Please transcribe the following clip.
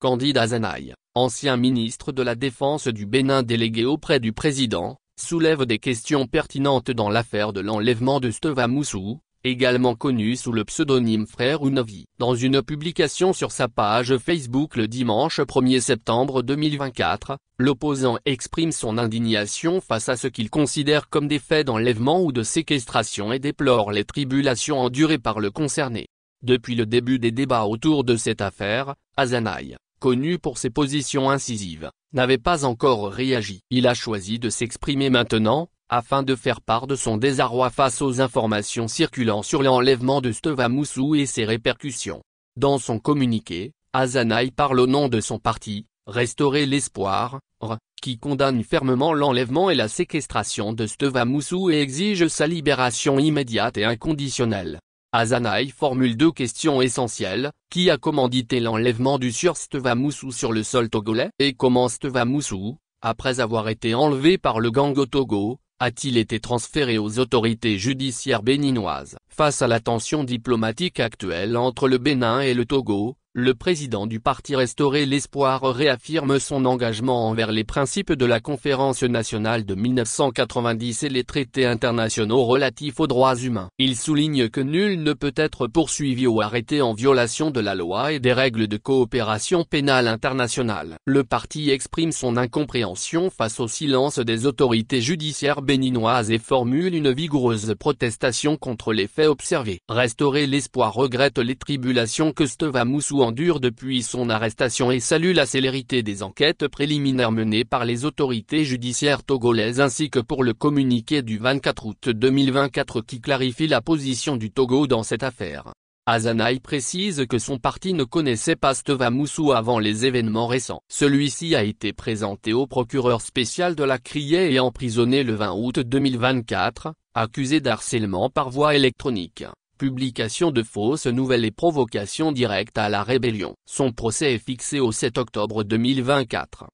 Candide Azanaï, ancien ministre de la Défense du Bénin délégué auprès du président, soulève des questions pertinentes dans l'affaire de l'enlèvement de Steva Moussou, également connu sous le pseudonyme Frère Ounovi. Dans une publication sur sa page Facebook le dimanche 1er septembre 2024, l'opposant exprime son indignation face à ce qu'il considère comme des faits d'enlèvement ou de séquestration et déplore les tribulations endurées par le concerné. Depuis le début des débats autour de cette affaire, Azanaï, connu pour ses positions incisives, n'avait pas encore réagi. Il a choisi de s'exprimer maintenant, afin de faire part de son désarroi face aux informations circulant sur l'enlèvement de Steva Moussou et ses répercussions. Dans son communiqué, Azanaï parle au nom de son parti, Restaurer l'Espoir, qui condamne fermement l'enlèvement et la séquestration de Steva Moussou et exige sa libération immédiate et inconditionnelle. Azanaï formule deux questions essentielles: qui a commandité l'enlèvement du sieur Steva Moussou sur le sol togolais? Et comment Steva Moussou, après avoir été enlevé par le gang au Togo, a-t-il été transféré aux autorités judiciaires béninoises? Face à la tension diplomatique actuelle entre le Bénin et le Togo, le président du parti Restaurer l'Espoir réaffirme son engagement envers les principes de la Conférence nationale de 1990 et les traités internationaux relatifs aux droits humains. Il souligne que nul ne peut être poursuivi ou arrêté en violation de la loi et des règles de coopération pénale internationale. Le parti exprime son incompréhension face au silence des autorités judiciaires béninoises et formule une vigoureuse protestation contre les faits observés. Restaurer l'Espoir regrette les tribulations que Steva Moussou endure depuis son arrestation et salue la célérité des enquêtes préliminaires menées par les autorités judiciaires togolaises ainsi que pour le communiqué du 24 août 2024 qui clarifie la position du Togo dans cette affaire. Azanaï précise que son parti ne connaissait pas Steva Moussou avant les événements récents. Celui-ci a été présenté au procureur spécial de la Criée et emprisonné le 20 août 2024, accusé d'harcèlement par voie électronique, publication de fausses nouvelles et provocation directe à la rébellion. Son procès est fixé au 7 octobre 2024.